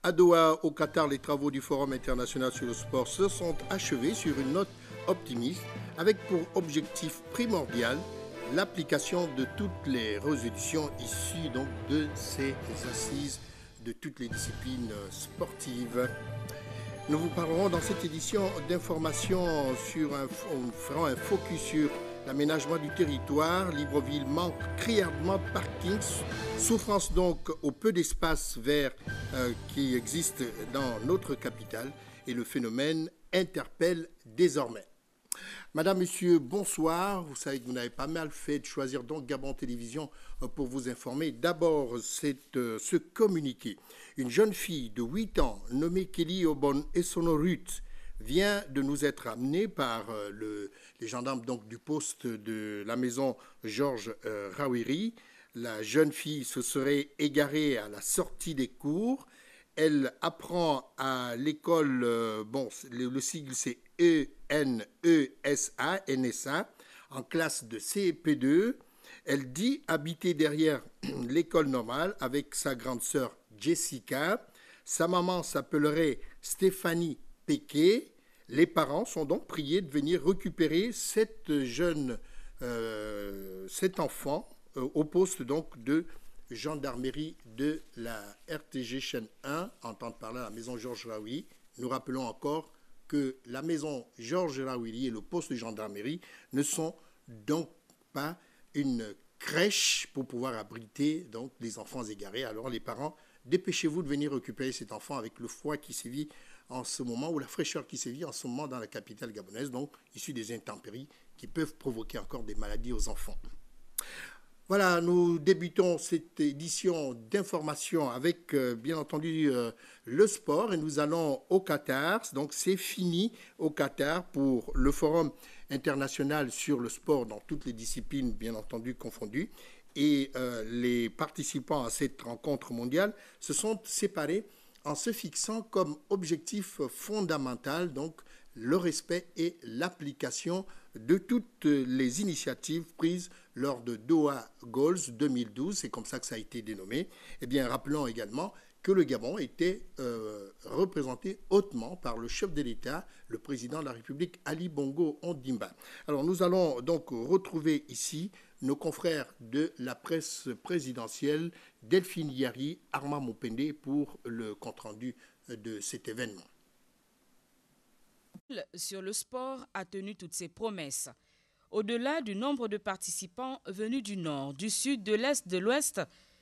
À Doha, au Qatar, les travaux du Forum international sur le sport se sont achevés sur une note optimiste, avec pour objectif primordial l'application de toutes les résolutions issues donc de ces assises de toutes les disciplines sportives. Nous vous parlerons dans cette édition d'informations on fera un focus sur l'aménagement du territoire. Libreville manque criardement de parkings, souffrance donc au peu d'espace vert qui existe dans notre capitale, et le phénomène interpelle désormais. Madame, Monsieur, bonsoir. Vous savez que vous n'avez pas mal fait de choisir donc Gabon Télévision pour vous informer. D'abord, ce communiqué. Une jeune fille de 8 ans nommée Kelly Obon Essonorut vient de nous être amenée par les gendarmes donc, du poste de la maison Georges Rawiri. La jeune fille se serait égarée à la sortie des cours. Elle apprend à l'école, le sigle c'est ENESA, NSA, en classe de CP2. Elle dit habiter derrière l'école normale avec sa grande sœur Jessica. Sa maman s'appellerait Stéphanie Péquet. Les parents sont donc priés de venir récupérer cet enfant au poste donc de gendarmerie de la RTG chaîne 1, entendre parler à la maison Georges Rawiri. Nous rappelons encore que la maison Georges Rawiri et le poste de gendarmerie ne sont donc pas une crèche pour pouvoir abriter donc les enfants égarés. Alors les parents, dépêchez-vous de venir récupérer cet enfant avec le froid qui sévit en ce moment, ou la fraîcheur qui sévit en ce moment dans la capitale gabonaise, donc issu des intempéries qui peuvent provoquer encore des maladies aux enfants. Voilà, nous débutons cette édition d'information avec, bien entendu, le sport, et nous allons au Qatar. Donc, c'est fini au Qatar pour le Forum international sur le sport dans toutes les disciplines, bien entendu, confondues. Et les participants à cette rencontre mondiale se sont séparés en se fixant comme objectif fondamental, donc, le respect et l'application de toutes les initiatives prises lors de Doha Goals 2012, c'est comme ça que ça a été dénommé. Eh bien, rappelons également que le Gabon était représenté hautement par le chef de l'État, le président de la République, Ali Bongo Ondimba. Alors, nous allons donc retrouver ici nos confrères de la presse présidentielle, Delphine Yari, Armand Mopende, pour le compte-rendu de cet événement. Sur le sport a tenu toutes ses promesses. Au-delà du nombre de participants venus du nord, du sud, de l'est, de l'ouest,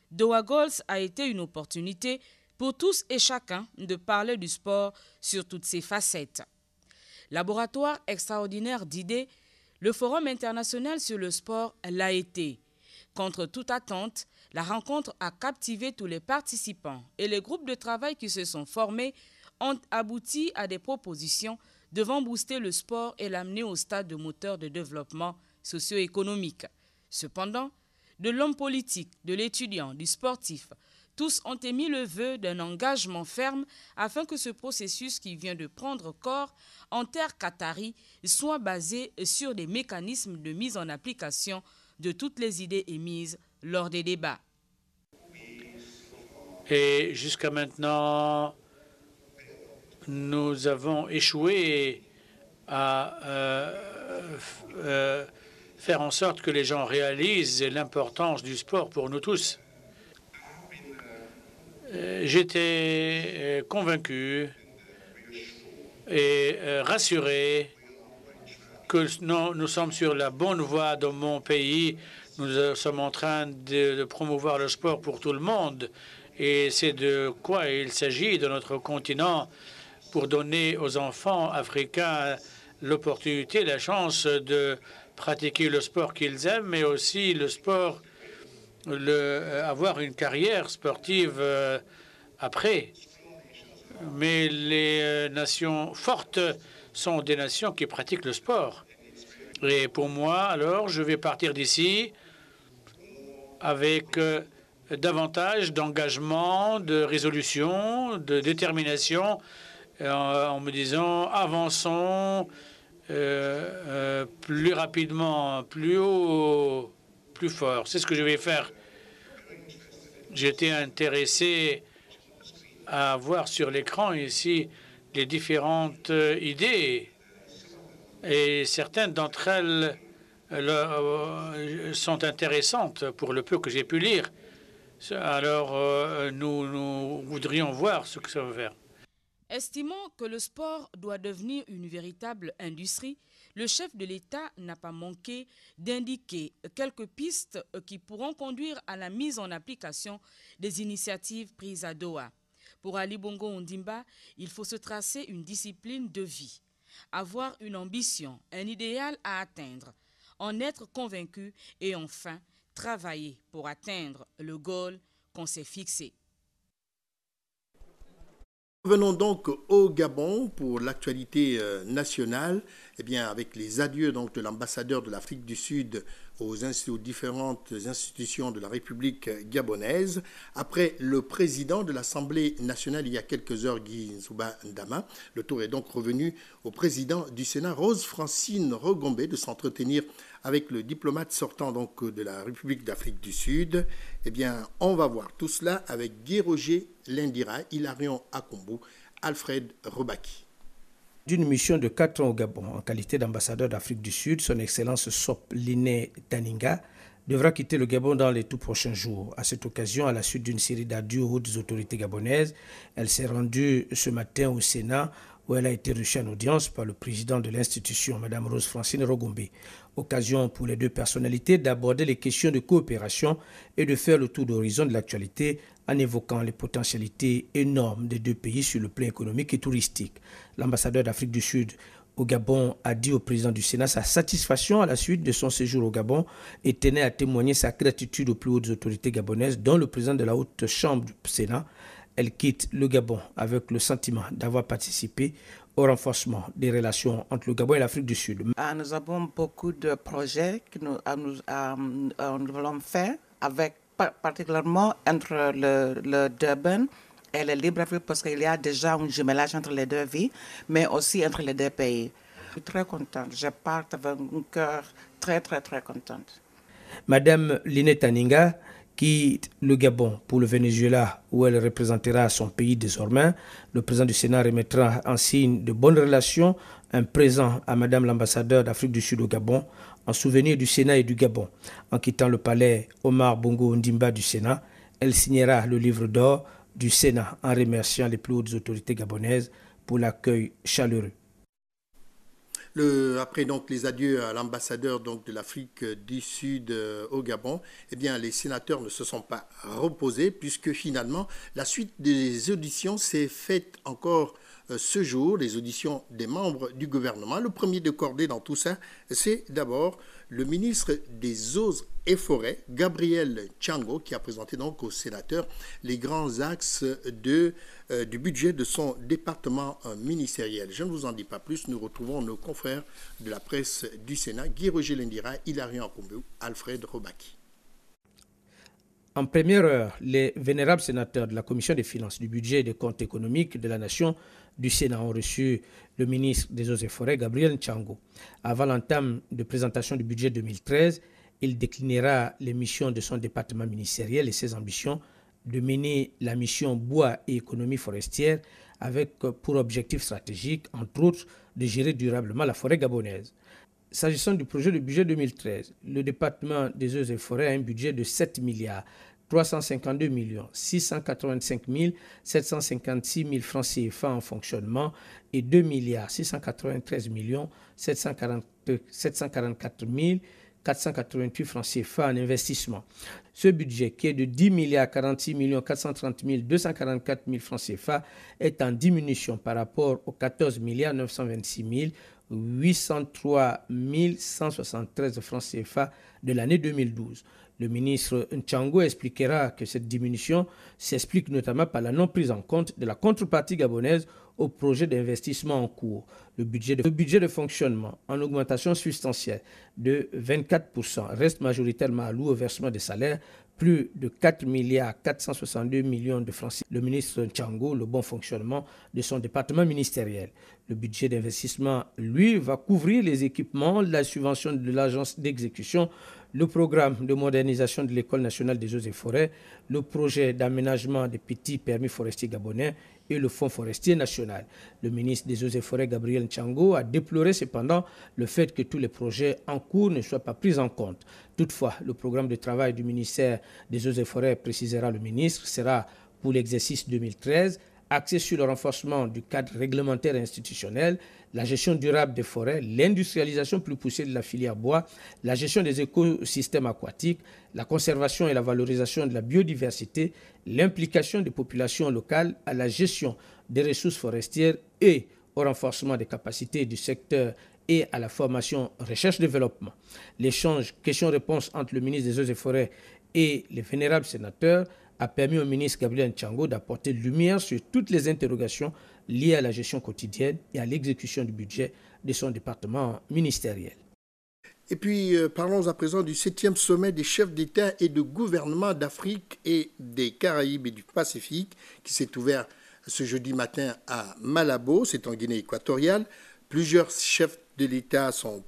Doha Goals a été une opportunité pour tous et chacun de parler du sport sur toutes ses facettes. Laboratoire extraordinaire d'idées, le Forum international sur le sport l'a été. Contre toute attente, la rencontre a captivé tous les participants et les groupes de travail qui se sont formés ont abouti à des propositions devant booster le sport et l'amener au stade de moteur de développement socio-économique. Cependant, de l'homme politique, de l'étudiant, du sportif, tous ont émis le vœu d'un engagement ferme afin que ce processus qui vient de prendre corps en terre qatari soit basé sur des mécanismes de mise en application de toutes les idées émises lors des débats. Et jusqu'à maintenant, nous avons échoué à faire en sorte que les gens réalisent l'importance du sport pour nous tous. J'étais convaincu et rassuré que nous sommes sur la bonne voie dans mon pays. Nous sommes en train de promouvoir le sport pour tout le monde. Et c'est de quoi il s'agit de notre continent pour donner aux enfants africains l'opportunité, la chance de pratiquer le sport qu'ils aiment, mais aussi le sport, avoir une carrière sportive après. Mais les nations fortes sont des nations qui pratiquent le sport. Et pour moi, alors, je vais partir d'ici avec davantage d'engagement, de résolution, de détermination, en me disant avançons plus rapidement, plus haut, plus fort. C'est ce que je vais faire. J'étais intéressé à voir sur l'écran ici les différentes idées. Et certaines d'entre elles sont intéressantes pour le peu que j'ai pu lire. Alors, nous voudrions voir ce que ça va faire. Estimant que le sport doit devenir une véritable industrie, le chef de l'État n'a pas manqué d'indiquer quelques pistes qui pourront conduire à la mise en application des initiatives prises à Doha. Pour Ali Bongo Ondimba, il faut se tracer une discipline de vie, avoir une ambition, un idéal à atteindre, en être convaincu et enfin travailler pour atteindre le goal qu'on s'est fixé. Revenons donc au Gabon pour l'actualité nationale. Eh bien, avec les adieux donc, de l'ambassadeur de l'Afrique du Sud aux différentes institutions de la République gabonaise, après le président de l'Assemblée nationale il y a quelques heures, Guy Nzouba Ndama, le tour est donc revenu au président du Sénat, Rose Francine Rogombe, de s'entretenir avec le diplomate sortant donc de la République d'Afrique du Sud. Eh bien, on va voir tout cela avec Guy Roger Lindira, Hilarion Akombo, Alfred Robaki. D'une mission de 4 ans au Gabon, en qualité d'ambassadeur d'Afrique du Sud, son Excellence Sop Liné Taninga devra quitter le Gabon dans les tout prochains jours. À cette occasion, à la suite d'une série d'adieux aux hautes autorités gabonaises, elle s'est rendue ce matin au Sénat où elle a été reçue en audience par le président de l'institution, Mme Rose Francine Rogombe. Occasion pour les deux personnalités d'aborder les questions de coopération et de faire le tour d'horizon de l'actualité en évoquant les potentialités énormes des deux pays sur le plan économique et touristique. L'ambassadeur d'Afrique du Sud au Gabon a dit au président du Sénat sa satisfaction à la suite de son séjour au Gabon et tenait à témoigner sa gratitude aux plus hautes autorités gabonaises, dont le président de la Haute Chambre du Sénat. Elle quitte le Gabon avec le sentiment d'avoir participé au renforcement des relations entre le Gabon et l'Afrique du Sud. Nous avons beaucoup de projets que nous voulons faire, avec particulièrement entre le Durban et le Libreville, parce qu'il y a déjà un jumelage entre les deux villes, mais aussi entre les deux pays. Je suis très contente. Je pars avec un cœur très, très, très contente. Madame Liné Taninga quitte le Gabon pour le Venezuela, où elle représentera son pays désormais. Le président du Sénat remettra en signe de bonnes relations un présent à Madame l'ambassadeur d'Afrique du Sud au Gabon, en souvenir du Sénat et du Gabon. En quittant le palais Omar Bongo Ondimba du Sénat, elle signera le livre d'or du Sénat en remerciant les plus hautes autorités gabonaises pour l'accueil chaleureux. Après donc les adieux à l'ambassadeur donc de l'Afrique du Sud au Gabon, eh bien les sénateurs ne se sont pas reposés puisque finalement la suite des auditions s'est faite encore ce jour, les auditions des membres du gouvernement. Le premier de cordée dans tout ça, c'est d'abord le ministre des Eaux et Forêts, Gabriel Tchango, qui a présenté donc aux sénateurs les grands axes du budget de son département ministériel. Je ne vous en dis pas plus, nous retrouvons nos confrères de la presse du Sénat, Guy Roger Lindira, Hilarion Akombo, Alfred Robaki. En première heure, les vénérables sénateurs de la Commission des finances, du budget et des comptes économiques de la Nation du Sénat ont reçu le ministre des Eaux et Forêts, Gabriel Tchango. Avant l'entame de présentation du budget 2013, il déclinera les missions de son département ministériel et ses ambitions de mener la mission bois et économie forestière avec pour objectif stratégique, entre autres, de gérer durablement la forêt gabonaise. S'agissant du projet de budget 2013, le département des Eaux et Forêts a un budget de 7 milliards 352 685 756 000 francs CFA en fonctionnement et 2 milliards 693 744 488 francs CFA en investissement. Ce budget, qui est de 10 milliards 46 430 244 000 francs CFA, est en diminution par rapport aux 14 milliards 926 803 173 francs CFA de l'année 2012. Le ministre Tchango expliquera que cette diminution s'explique notamment par la non prise en compte de la contrepartie gabonaise au projet d'investissement en cours. Le budget de fonctionnement, en augmentation substantielle de 24%, reste majoritairement alloué au versement des salaires plus de 4 milliards 462 millions de francs. Le ministre Ntchango, le bon fonctionnement de son département ministériel. Le budget d'investissement, lui, va couvrir les équipements, la subvention de l'agence d'exécution, le programme de modernisation de l'École nationale des eaux et forêts, le projet d'aménagement des petits permis forestiers gabonais et le Fonds forestier national. Le ministre des eaux et forêts, Gabriel Ntchango, a déploré cependant le fait que tous les projets en cours ne soient pas pris en compte. Toutefois, le programme de travail du ministère des eaux et forêts, précisera le ministre, sera pour l'exercice 2013 axé sur le renforcement du cadre réglementaire et institutionnel, la gestion durable des forêts, l'industrialisation plus poussée de la filière bois, la gestion des écosystèmes aquatiques, la conservation et la valorisation de la biodiversité, l'implication des populations locales à la gestion des ressources forestières et au renforcement des capacités du secteur et à la formation recherche-développement. L'échange questions-réponses entre le ministre des Eaux et Forêts et les vénérables sénateurs a permis au ministre Gabriel Ntchango d'apporter lumière sur toutes les interrogations liées à la gestion quotidienne et à l'exécution du budget de son département ministériel. Et puis, parlons à présent du 7e sommet des chefs d'État et de gouvernement d'Afrique et des Caraïbes et du Pacifique qui s'est ouvert ce jeudi matin à Malabo, c'est en Guinée équatoriale. Plusieurs chefs d'État sont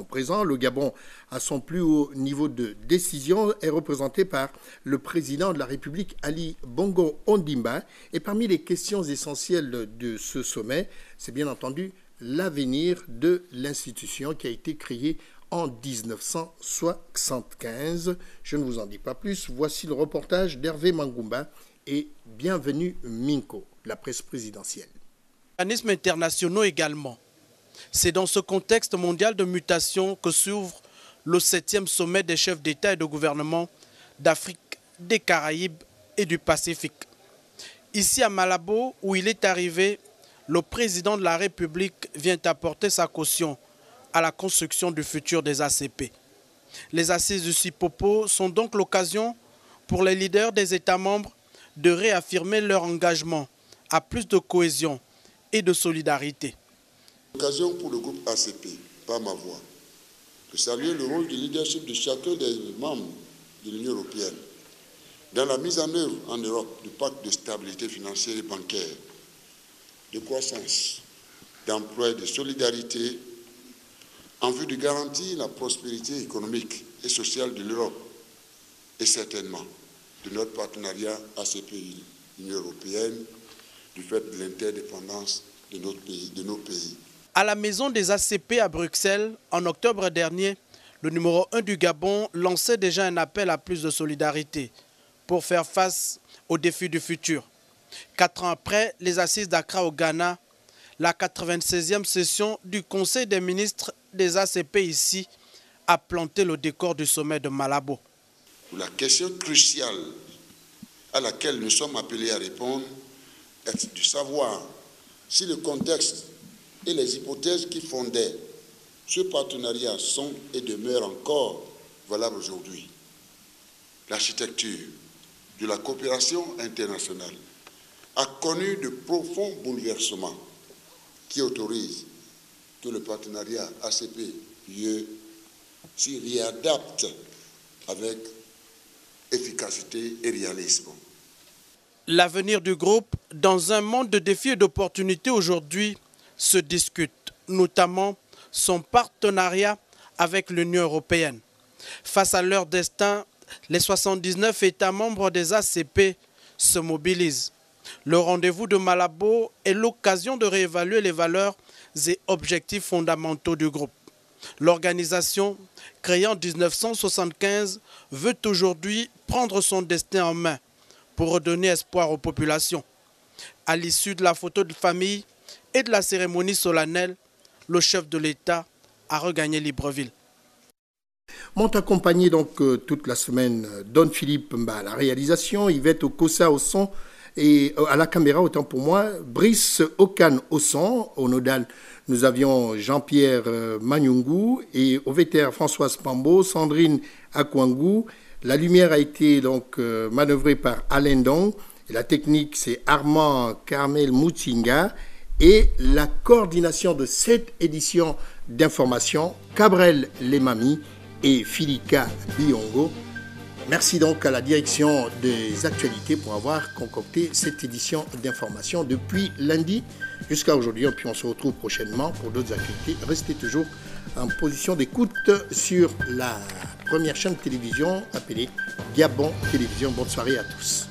présents. Le Gabon, à son plus haut niveau de décision, est représenté par le président de la République, Ali Bongo Ondimba. Et parmi les questions essentielles de ce sommet, c'est bien entendu l'avenir de l'institution qui a été créée en 1975. Je ne vous en dis pas plus. Voici le reportage d'Hervé Mangumba et Bienvenue Minko, la presse présidentielle. Organismes internationaux également. C'est dans ce contexte mondial de mutation que s'ouvre le 7e sommet des chefs d'État et de gouvernement d'Afrique, des Caraïbes et du Pacifique. Ici à Malabo, où il est arrivé, le président de la République vient apporter sa caution à la construction du futur des ACP. Les assises du Cipopo sont donc l'occasion pour les leaders des États membres de réaffirmer leur engagement à plus de cohésion et de solidarité. L'occasion pour le groupe ACP, par ma voix, de saluer le rôle du leadership de chacun des membres de l'Union européenne dans la mise en œuvre en Europe du pacte de stabilité financière et bancaire, de croissance, d'emploi et de solidarité en vue de garantir la prospérité économique et sociale de l'Europe et certainement de notre partenariat ACP-Union européenne du fait de l'interdépendance de nos pays. À la maison des ACP à Bruxelles, en octobre dernier, le numéro 1 du Gabon lançait déjà un appel à plus de solidarité pour faire face aux défis du futur. 4 ans après les assises d'Accra au Ghana, la 96e session du Conseil des ministres des ACP ici a planté le décor du sommet de Malabo. La question cruciale à laquelle nous sommes appelés à répondre est de savoir si le contexte et les hypothèses qui fondaient ce partenariat sont et demeurent encore valables aujourd'hui. L'architecture de la coopération internationale a connu de profonds bouleversements qui autorisent que le partenariat ACP-UE s'y réadapte avec efficacité et réalisme. L'avenir du groupe, dans un monde de défis et d'opportunités aujourd'hui, se discute, notamment son partenariat avec l'Union européenne. Face à leur destin, les 79 États membres des ACP se mobilisent. Le rendez-vous de Malabo est l'occasion de réévaluer les valeurs et objectifs fondamentaux du groupe. L'organisation, créée en 1975, veut aujourd'hui prendre son destin en main pour redonner espoir aux populations. À l'issue de la photo de famille et de la cérémonie solennelle, le chef de l'État a regagné Libreville. M'ont accompagné donc toute la semaine Don Philippe Mba à la réalisation, Yvette Okosa au son et à la caméra, autant pour moi, Brice Okan au son. Au nodal, nous avions Jean-Pierre Manyungu et au VTR Françoise Pambo, Sandrine Akwangou. La lumière a été donc manœuvrée par Alain Dong. Et la technique, c'est Armand Carmel Moutinga. Et la coordination de cette édition d'information, Cabrel Lemami et Filika Biongo. Merci donc à la direction des actualités pour avoir concocté cette édition d'information depuis lundi jusqu'à aujourd'hui. Et puis on se retrouve prochainement pour d'autres activités. Restez toujours en position d'écoute sur la première chaîne de télévision appelée Gabon Télévision. Bonne soirée à tous.